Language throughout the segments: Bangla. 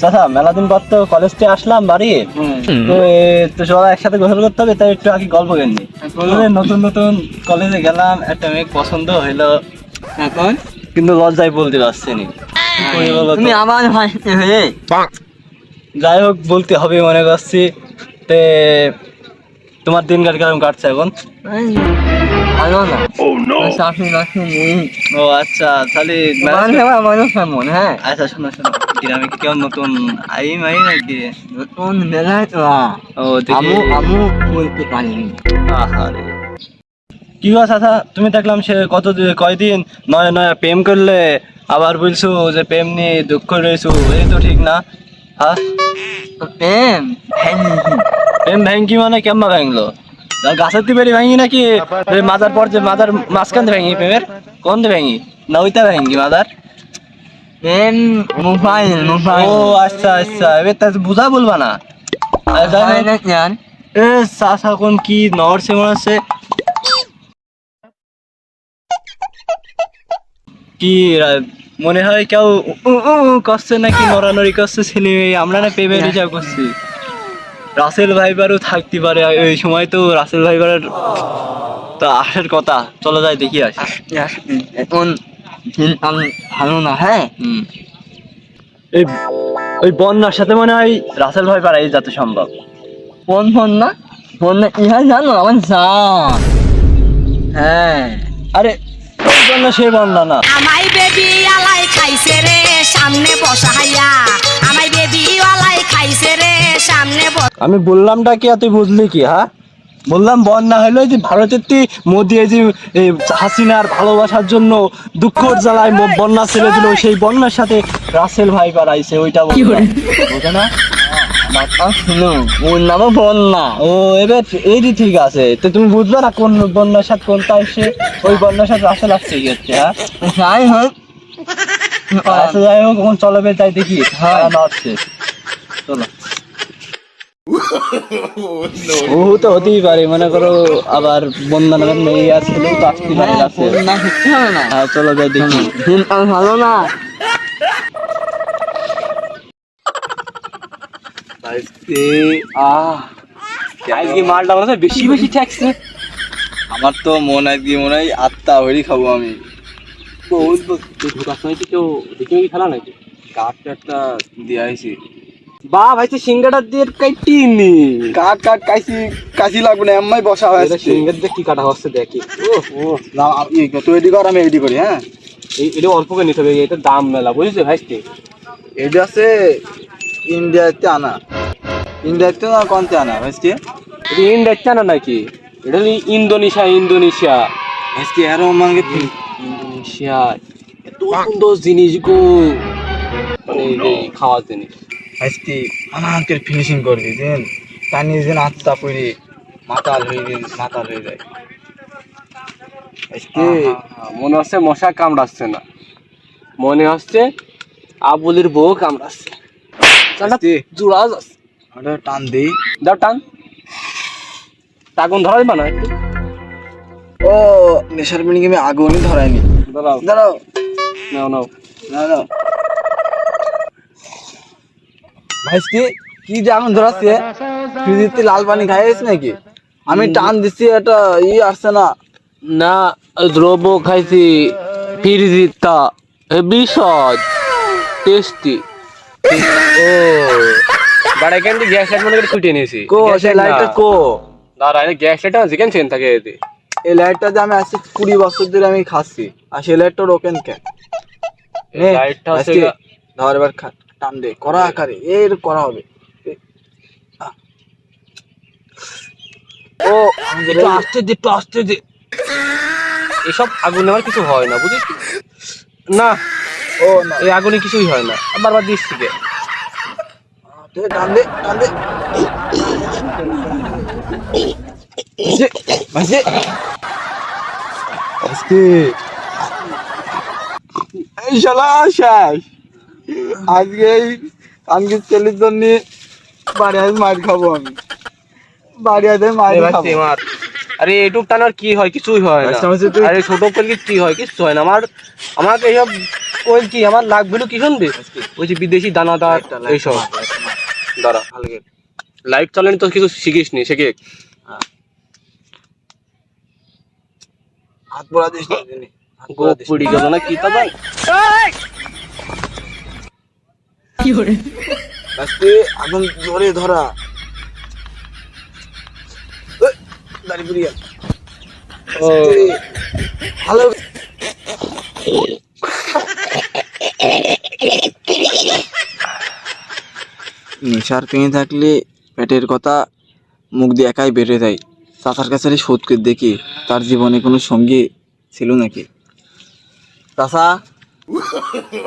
চাচা মেলা দিন পর তো কলেজ থেকে আসলাম বাড়ি, তো সবাই একসাথে গোসল করতে হবে, তাই একটু আগে গল্প করিনি। নতুন নতুন কলেজে গেলাম, একটা মেয়ে পছন্দ হইলো, এখন কিন্তু লজ্জায় বলতে পারছি না। তুমি আমার হয়ে যাই হোক বলতে হবে মনে করছি। তে তোমার দিন কেমন কাটছে এখন? ভালো না। ও আচ্ছা, তাহলে হ্যাঁ আচ্ছা, শোনো শোনো, গ্রামে কি কেমন নতুন আইম আই নাকি? নতুন মেলায় তো ও আমু বলতে পারিনি। আহারে কি গো চাচা, তুমি দেখলাম সে কয়দিন নয়া নয়া প্রেম করলে, আবার বলছো যে প্রেম নিয়ে দুঃখ রয়েছো, এই তো ঠিক না? হ্যাঁ প্রেম প্রেম ভেঙ্গি মানে কেমন ভাঙলো? গাছের দিয়ে বেরি ভাঙি নাকি মাজার পর যে মাজার মাঝখান দিয়ে ভাঙি? প্রেমের কোন দিয়ে ভাঙি না ওইটা ভাঙি মাজার? প্রেম মোবাইল মোবাইল। ও আচ্ছা আচ্ছা, এবার তা বুঝা বলবা না। এ চাচা কোন কি নড়ছে মনে হচ্ছে, কি মনে হয় কেউ করছে নাকি নড়ানড়ি করছে ছেলে, আমরা না প্রেমের হিসাব করছি। রাসেল ভাইবারও থাকতে পারে এই সময়, তো রাসেল ভাইবারের তো আসার কথা, চলো যাই দেখি আসি। এখন ভালো না। হ্যাঁ এই ওই বন্যার সাথে মনে হয় রাসেল ভাই পাড়াই যেতে সম্ভব। কোন বন্যা? বন্যা ইহা জানো আমার জান। হ্যাঁ আরে ওই বন্যা সেই বন্যা না। আমাই বেবি আলাই খাইছে রে সামনে বসাইয়া, আমাই বেবি আলাই খাইছে রে সামনে। আমি বললামটা কি তুই বুঝলি কি? হ্যাঁ বললাম বন্যা হলো যে ভারতের মোদি এই যে হাসিনার ভালোবাসার জন্য দুঃখ জ্বালায় বন্যা ছেড়ে দিল, সেই বন্যার সাথে রাসেল ভাই পাড়াইছে, ওইটা বোঝে না? ওর নামও বন্যা। ও এবার এই ঠিক আছে, তো তুমি বুঝবে না কোন বন্যার সাথে কোনটা এসে ওই বন্যার সাথে রাসেল আসছে কি হচ্ছে? হ্যাঁ যাই হোক, আচ্ছা যাই হোক, এখন চলো বে তাই দেখি। হ্যাঁ আসছে, চলো। ও তো হতেই পারে, মনে করো আবার বন্যা নামের মেয়ে আছে, তো আসতে পারে আছে। হ্যাঁ চলো যাই দেখি। ভালো না আজকে মালটা মনে হয় বেশি বেশি ঠেকছে। আমার তো মনে হয় আত্মা হরি খাবো আমি। কেউ দেখে খেলা নাকি কাঠটা একটা দিয়ে আইছি। বা ভাই সিঙ্গাটা দিয়ে কাটিনি, কাট কাট কাশি লাগবে না, এমনি বসা হয়েছে। সিঙ্গার দিয়ে কি কাটা হচ্ছে দেখি। ও না তুই এডি কর, আমি এডি করি। হ্যাঁ এটা অল্প করে নিতে হবে, এটা দাম মেলা বুঝেছে ভাই। এটা আছে ইন্ডিয়াতে আনা, ইন্ডিয়াতে না কোনতে আনা ভাইস্তি? এটা ইন্ডিয়াতে আনা নাকি? এটা ইন্দোনেশিয়া ভাইস্তি। আরো মাঙ্গে ইন্দোনেশিয়া এত সুন্দর জিনিস গো, মানে খাওয়ার জিনিস আজকে আমাকে ফিনিশিং করবি দেন, টানি যেন আত্মা পড়ে মাতাল হয়ে যায়। আজকে মনে হচ্ছে মশা কামড়াচ্ছে না, মনে হচ্ছে আবুলের বউ কামড়াচ্ছে। জোড়া টান দেই, দাও টান, আগুন ধরা দিবা না একটু? ও নেশার মিনিং আমি আগুনই ধরাইনি। দাঁড়াও দাঁড়াও, নাও নাও নাও নাও ভাইস্তি। কি যে আগুন ধরাচ্ছে, ফ্রিজে লাল পানি খাইয়েছ নাকি? আমি টান দিচ্ছি, এটা আসছে না। না দ্রব্য খাইছি ফ্রিজিতা, হেভি সহজ টেস্টি। ও বাড়া কেন গ্যাস লাইট মনে করে ছুটিয়ে নিয়েছি। কো সেই লাইটটা কো? দাঁড়া, গ্যাস লাইটটা যেখান সেন থাকে। এই লাইটটা যে আমি আজকে 20 বছর ধরে আমি খাচ্ছি, আর সেই লাইটটা রোকেন কেন? লাইটটা হচ্ছে ধর এবার টান দে, করা আকারে এর করা হবে। ও আস্তে দে, এসব আগুন আমার কিছু হয় না বুঝিস না। ও না, এই আগুনে কিছুই হয় না, বারবার দিস থেকে টান দে টান দে। এই শালা শেষ আজকে, এই আজকে ছেলের জন্য বাড়ি আজ মার খাবো আমি, বাড়ি আজ মার খাবো। আরে এটুক টানার কি হয়? কিছুই হয় না। আরে ছোট করলে কি হয়? কিছু হয় না। আমাকে এইসব ওই কি আমার লাগবে কি শুনবে? ওই যে বিদেশি দানাদার এইসব। দাঁড়া হালকে লাইট চালানি তো কিছু শিখিস নি, শিখে হাত পড়া দিস না দিনি। গোপ পুড়ি গেল না কি তা জান। আজকে আগুন জোরে ধরা। দাড়ি বুড়িয়া ও ভালো। নেশার পেয়ে থাকলে পেটের কথা মুখ দিয়ে একাই বেড়ে যায়। চাচার কাছে শোধ করে দেখি তার জীবনে কোনো সঙ্গী ছিল নাকি। চাচা,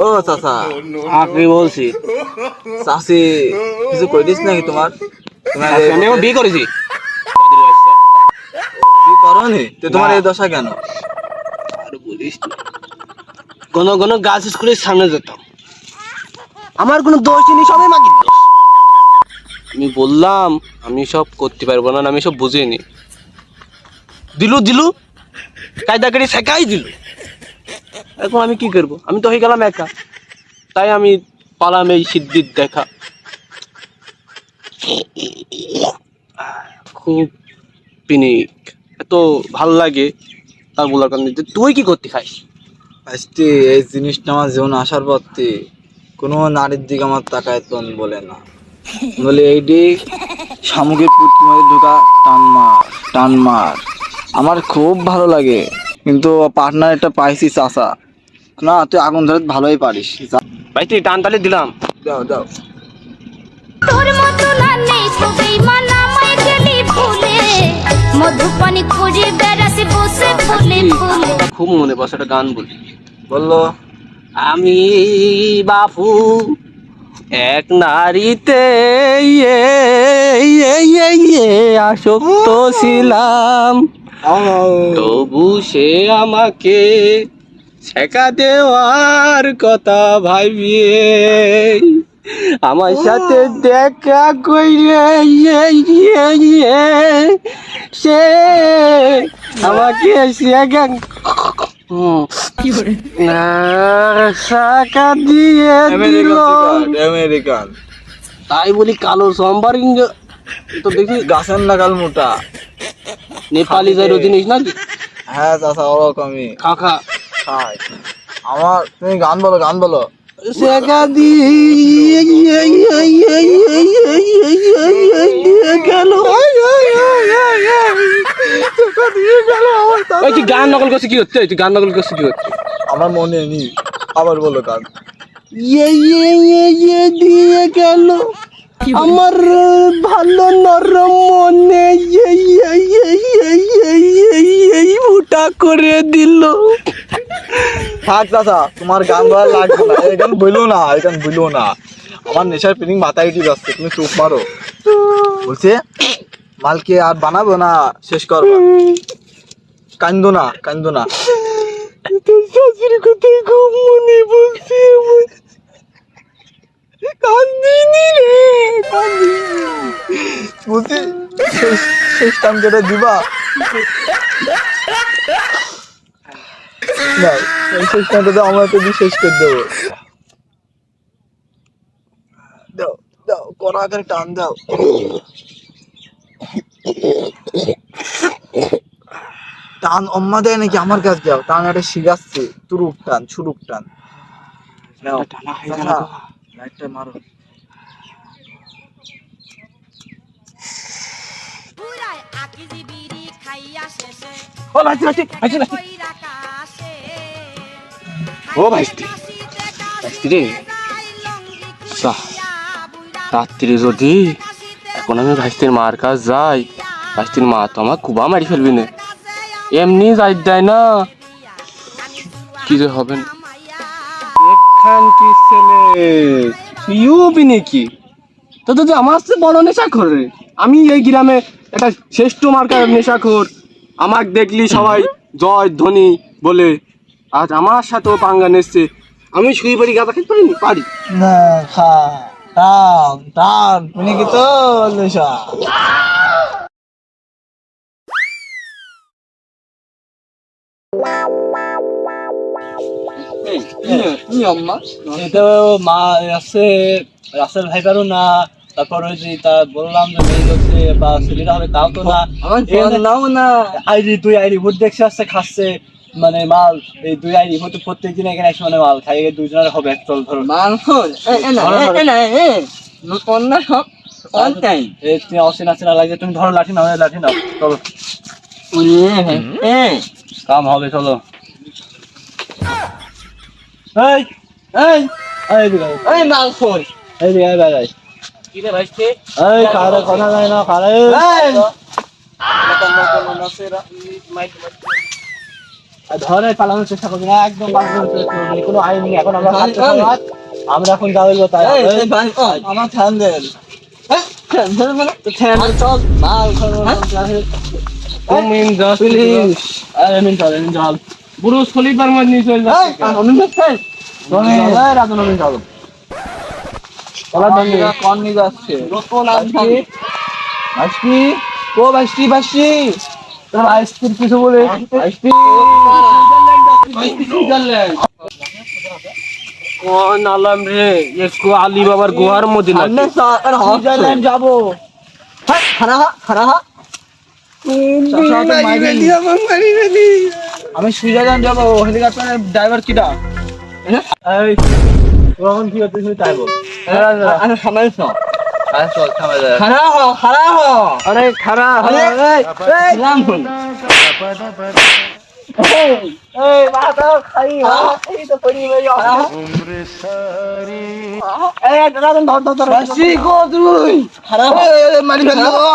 ও চাচা, আপনি বলছি চাষি কিছু করে দিস নাকি তোমার? আমিও বিয়ে করেছি। কি করো নি তো তোমার এই দশা কেন? আর বলিস না, ঘন ঘন গাছ স্কুলের সামনে যেতাম, আমার কোনো দোষ নেই, সবাই মাগির দোষ। আমি বললাম আমি সব করতে পারবো না, আমি সব বুঝিনি। দিলু কায়দাকারি শেখাই দিল। এখন আমি কি করবো? আমি তো হয়ে গেলাম একা, তাই আমি পালাম এই সিদ্ধির দেখা। খুব পিনিক, এত ভাল লাগে তা বলার কারণে। তুই কি করতে খাস? আজকে এই জিনিসটা আমার জীবনে আসার পর থেকে কোনো নারীর দিকে আমার তাকায় তো বলে না, বলে এইটি শামুকের পুটকি মধ্যে ঢোকা টান মার। আমার খুব ভালো লাগে, কিন্তু পার্টনার একটা পাইছি চাচা। না তুই আগুন ধরে ভালোই পারিস। ভাই তুই টান তালে দিলাম। দাও দাও। তোর মতো না নেই তো বেঈমান আমায় গেলি ভুলে মধুপানি খুঁজে বেড়াসি বসে ফুলে ফুলে। খুব মনে পড়ছে একটা গান বলি। বললো আমি বাপু এক নারীতে আসক্ত ছিলাম, তবু সে আমাকে শেখা দেওয়ার কথা ভাবিয়ে আমার সাথে দেখা কইরে সে আমাকে শেখা টাকা দিয়ে দিল। আমেরিকান তাই বলি কালো সোমবার তো দেখি গাছের নাগাল মোটা। নেপালি যাই জিনিস নাকি? হ্যাঁ চাচা ওরকমই কাকা খায়। আমার তুমি গান বলো। শেখা দিয়ে গেল। তুই গান নকল করছিস কি হচ্ছে? তুই গান নকল করছিস কি হচ্ছে? আমার মনে নেই, আবার বলো গান। দিয়ে গেল আমার ভালো নরম মনে ফুটা করে দিল। থাক চাচা, তোমার গান বলার লাগবে না, এই গান বইলো না। আমার নেশার ফিলিং মাথায় উঠে যাচ্ছে, তুমি চুপ মারো। বলছে মালকে আর বানাবো না, শেষ করবো। কান্দো না শাশুড়ি কোথায় খুব মনে বলছে আমার। কান্দিনি রে, বলছি শেষ টাইম যেটা দিবা না, এই শেষ টাইমটা আমরা তো শেষ করে দেবো। দাও কড়া করে টান দাও। টান অম্মা দেয় নাকি আমার কাছে? যাও টান, একটা শিখাচ্ছে, ছুরুক টান। লাইটটা মারো। পুরাই আকিজি বিড়ি খাইয়া শেষে ও ভাইস্তি কইরা কাশে ও ভাইস্তি রে, রাত্রি যদি এখন আমি ভাইস্তির মার কাজ যাই, ভাইস্তির মা তো আমার কুবা মারি ফেলবি না, এমনি যাই দেয় না, কি যে হবে না। এখানটি ছেলে ইউবি নাকি তো তো আমার চেয়ে বড় নেশাখোর রে। আমি এই গ্রামে একটা শ্রেষ্ঠ মার্কার নেশাখোর, আমাকে দেখলি সবাই জয় ধ্বনি বলে, আজ আমার সাথেও পাঙ্গা নেচ্ছে। আমি শুয়ে পারি, গাঁদা খেতে পারি না খা টান তুমি কি তো নেশা। এটা মা আছে রাসেল ভাইবারও না, তারপর ওই যে তা বললাম যে মেয়ে হচ্ছে বা ছেলেটা হবে তাও তো না। নাও না আইডি দুই আইডি ভোট দেখছে আসছে খাচ্ছে মানে মাল, এই দুই আইডি ভোট প্রত্যেকদিন এখানে একসঙ্গে মানে মাল খাই দুজনের হবে চল ধরো মাংস অন্য সব অনটাইম এই তুমি অচেনা চেনা লাগছে, তুমি ধরো লাঠি নাও লাঠি নাও চলো কাম হবে চলো। এই এই এই দিকে এই মাংস এই দিকে বেড়াই কি রে ভাইস্তে এই কারে কথা নাই না কারে ধরে পালানোর চেষ্টা করবি না, একদম পালানোর চেষ্টা করবি না, কোনো আইন নেই এখন। আমরা এখন যা হইব তাই। আমার ঠান্ডেল চল মাল পুলিশ আরে মিন চল বুড়ো খলিবার মধ্যে নিয়ে চল রাজন মিন চল ওলা দঙ্গে কোন নিয়ে যাচ্ছে নতুন আমদান ভাইস্তি ও ভাইস্তি ভাইস্তি তোর ভাইস্তির কিছু বলে ভাইস্তি কোন আলাম রে একটু আলী বাবার গুহার মধ্যে না সুইজারল্যান্ড যাবো খানা খানা আমি সুইজারল্যান্ড যাবো। হেলিকপ্টারের ড্রাইভার কিটা এই তখন কি হতে তাই বল সামাইছ চল সামাই খানা হ খানা হ আরে খারা নাম বল এই মাথা খাই এই তো পড়ি মেরি উমরে সারি এই দাদা ধর ভাসি গো তুই খানা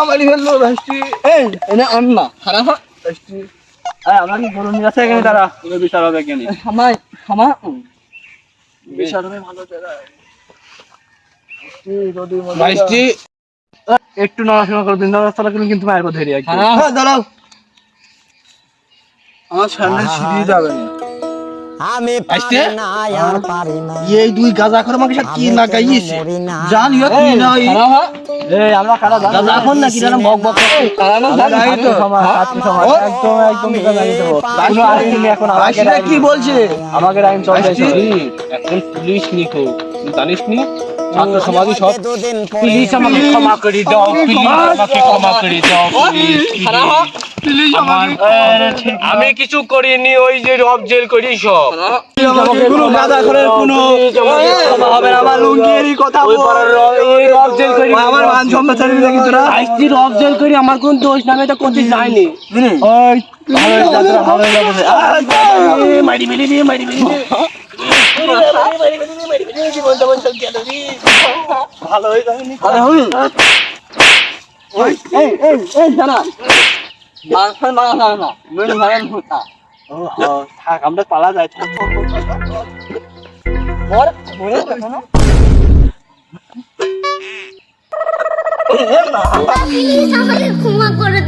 মারি ফেললো ভাসি এই এনে আম্মা খানা ভাসি এই আমার কি গরু নিয়ে আছে এখানে তারা তুমি বিচার হবে কেন খামাই খামা বিচার হবে ভালো জায়গা ভাইস্তি একটু নড়াচড়া করে দিন রাস্তাটা কিন্তু মায়ের কথা ধরে একদম দাঁড়াও আমার সামনে সিঁড়ি যাবে না আমি আসতে? পারি না আর পারি না এই দুই গাজা করে আমাকে কি লাগাইছে জান ইয়া কি না এই আমরা কারা গাজা এখন না কি জানো বক বক কারা না জানি তো একদম একদম জানি তো কোনো আইন নেই এখন আমাকে ভাইস্তি কি বলছে আমাকে আইন চলছে এখন পুলিশ নিকো জানিস নি ছাত্র সমাজই সব দুদিন পুলিশ আমাকে ক্ষমা করে দাও পুলিশ আমাকে ক্ষমা করে দাও পুলিশ আমি কিছু করিনি ওই যে রব জেল করি সব কোনো গাদা করে কোনো হবে না। আমার লুঙ্গিরই কথা বল ওই রব জেল করি আমার মান সম্মান ছাড়বি না কিন্তু না আইসি রব জেল করি আমার কোন দোষ নামে তো করতে যায়নি ওই ভালো যাত্রা ভালো যাবে মারি মেলি দিয়ে মারি মেলি ভালো হয়ে যাবে নি আরে হুই এই জানা মাংস মারা না মেন মারেন হতা ও থাক আমরা পালা যাই ওর ওরে না প্লিজ আমাকে ক্ষমা করে